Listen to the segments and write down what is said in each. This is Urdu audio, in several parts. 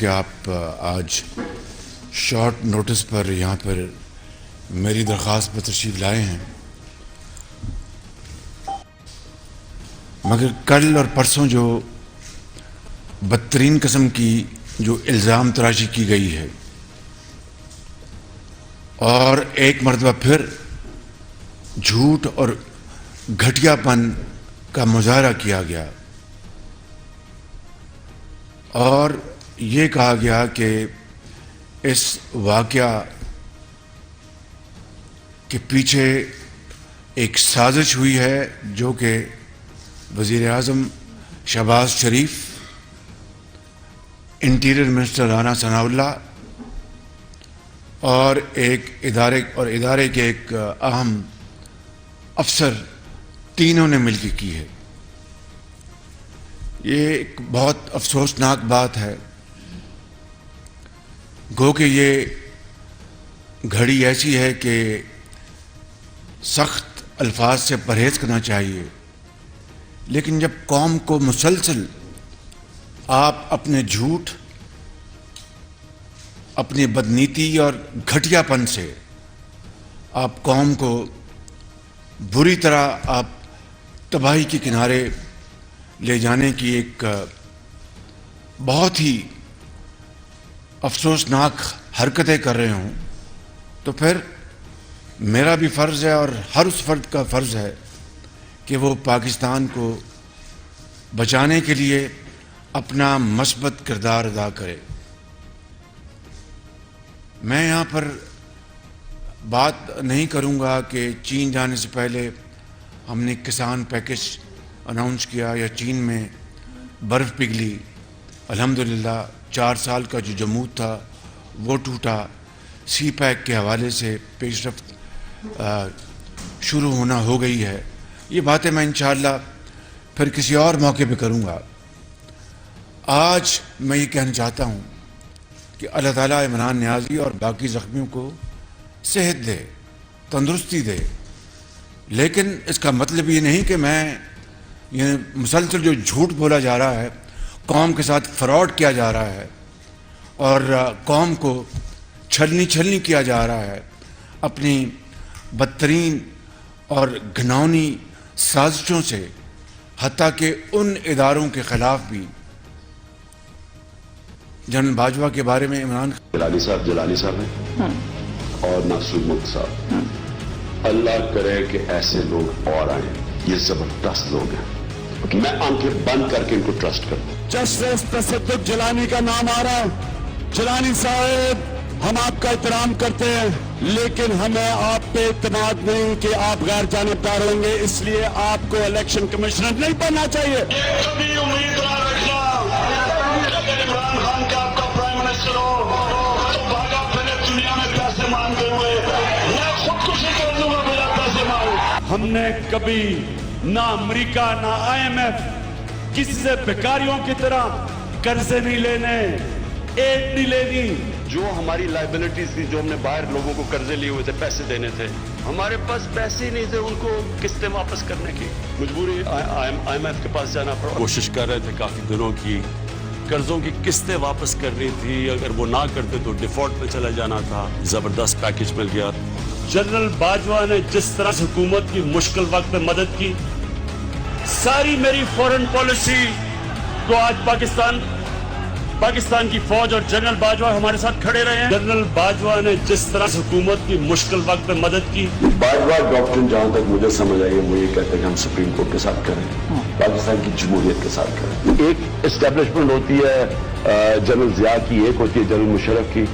کہ آپ آج شارٹ نوٹس پر یہاں پر میری درخواست پر تشریف لائے ہیں، مگر کل اور پرسوں جو بدترین قسم کی جو الزام تراشی کی گئی ہے اور ایک مرتبہ پھر جھوٹ اور گھٹیا پن کا مظاہرہ کیا گیا اور یہ کہا گیا کہ اس واقعہ کے پیچھے ایک سازش ہوئی ہے جو کہ وزیر اعظم شہباز شریف، انٹیریئر منسٹر رانا ثناء اللہ اور ادارے کے ایک اہم افسر، تینوں نے مل کے کی ہے۔ یہ ایک بہت افسوسناک بات ہے، گو کہ یہ گھڑی ایسی ہے کہ سخت الفاظ سے پرہیز کرنا چاہیے، لیکن جب قوم کو مسلسل آپ اپنے جھوٹ، اپنی بدنیتی اور گھٹیا پن سے آپ قوم کو بری طرح آپ تباہی کے کنارے لے جانے کی ایک بہت ہی افسوسناک حرکتیں کر رہے ہوں، تو پھر میرا بھی فرض ہے اور ہر اس فرد کا فرض ہے کہ وہ پاکستان کو بچانے کے لیے اپنا مثبت کردار ادا کرے۔ میں یہاں پر بات نہیں کروں گا کہ چین جانے سے پہلے ہم نے کسان پیکج اناؤنس کیا یا چین میں برف پگھلی، الحمدللہ 4 سال کا جو جمود تھا وہ ٹوٹا، سی پیک کے حوالے سے پیش رفت شروع ہونا ہو گئی ہے۔ یہ باتیں میں انشاءاللہ پھر کسی اور موقع پہ کروں گا۔ آج میں یہ کہنا چاہتا ہوں کہ اللہ تعالیٰ عمران نیازی اور باقی زخمیوں کو صحت دے، تندرستی دے، لیکن اس کا مطلب یہ نہیں کہ میں یہ مسلسل جو جھوٹ بولا جا رہا ہے، قوم کے ساتھ فراڈ کیا جا رہا ہے اور قوم کو چھلنی کیا جا رہا ہے اپنی بدترین اور گھناؤنی سازشوں سے، حتیٰ کہ ان اداروں کے خلاف بھی۔ جنرل باجوہ کے بارے میں عمران جلانی صاحب ہیں اور ناصر ملک صاحب، اللہ کرے کہ ایسے لوگ اور آئیں، یہ زبردست لوگ ہیں، میں آنکھیں بند کر کے ان کو ٹرسٹ کرتا ہوں۔ جسٹس تصدق جیلانی کا نام آ رہا ہے۔ جیلانی صاحب، ہم آپ کا احترام کرتے ہیں، لیکن ہمیں آپ پہ اعتماد نہیں کہ آپ غیر جانبدار ہوں گے، اس لیے آپ کو الیکشن کمشنر نہیں بننا چاہیے۔ یہ کبھی امید نہ رکھنا اگر عمران خان کا آپ کا پرائم منسٹر ہو تو بھاگا پھرے دنیا میں پیسے مانگتے ہوئے، میں خودکشی کر دوں گا بلا پیسے مانگ۔ ہم نے کبھی نہ امریکہ نہ IMF کسی سے بیکاریوں کی طرح قرضے نہیں لینے، ایڈ نہیں لینی۔ جو ہماری لائبلٹیز تھی، جو ہم نے باہر لوگوں کو قرضے لیے ہوئے تھے، پیسے دینے تھے، ہمارے پاس پیسے ہی نہیں تھے ان کو قسطیں واپس کرنے کی، مجبوری IMF کے پاس جانا پڑا۔ کوشش کر رہے تھے کافی دنوں کی، قرضوں کی قسطیں واپس کرنی تھی، اگر وہ نہ کرتے تو ڈیفالٹ میں چلا جانا تھا۔ زبردست پیکج مل گیا۔ جنرل باجوہ نے جس طرح حکومت کی مشکل وقت میں مدد کی، ساری میری فورن پالیسی کو آج پاکستان کی فوج اور جنرل باجوہ ہمارے ساتھ کھڑے رہے ہیں۔ جنرل باجوہ نے جس طرح حکومت کی مشکل وقت میں مدد کی۔ باجوہ ڈاکٹرن جہاں تک مجھے سمجھ آئی ہے وہ یہ کہتے ہیں کہ ہم سپریم کورٹ کے ساتھ کریں، پاکستان کی جمہوریت کے ساتھ کریں۔ ایک اسٹیبلشمنٹ ہوتی ہے جنرل ضیاء کی، ایک ہوتی ہے جنرل مشرف کی،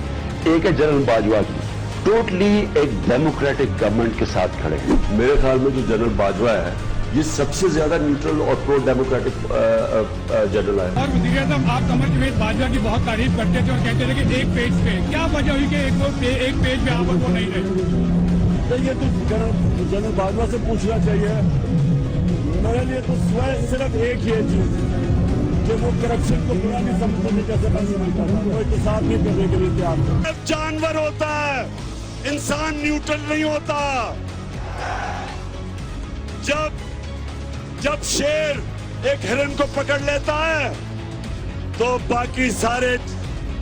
ایک ہے جنرل باجوہ کی۔ ٹوٹلی ایک ڈیموکریٹک گورنمنٹ کے ساتھ کھڑے ہیں۔ میرے خیال میں جو جنرل باجوہ ہے یہ سب سے زیادہ نیوٹرل اور پرو ڈیموکریٹک جنرل ہے۔ اور وزیر اعظم، آپ قمر جاوید باجوہ کی بہت تعریف کرتے تھے اور کہتے تھے کہ ایک پیج پہ کیا وجہ ہوئی کہ ایک پیج پہ آپ وہ نہیں رہے؟ یہ تو جنرل باجوہ سے پوچھنا چاہیے۔ میرے لیے تو صرف ایک ہی چیز کہ وہ کرپشن کو پرانی سمجھنے میں کیسے بند کرتا تھا، وہ احتساب نہیں کرنے کے لیے تیار۔ جانور ہوتا ہے، انسان نیوٹرل نہیں ہوتا۔ جب شیر ایک ہرن کو پکڑ لیتا ہے تو باقی سارے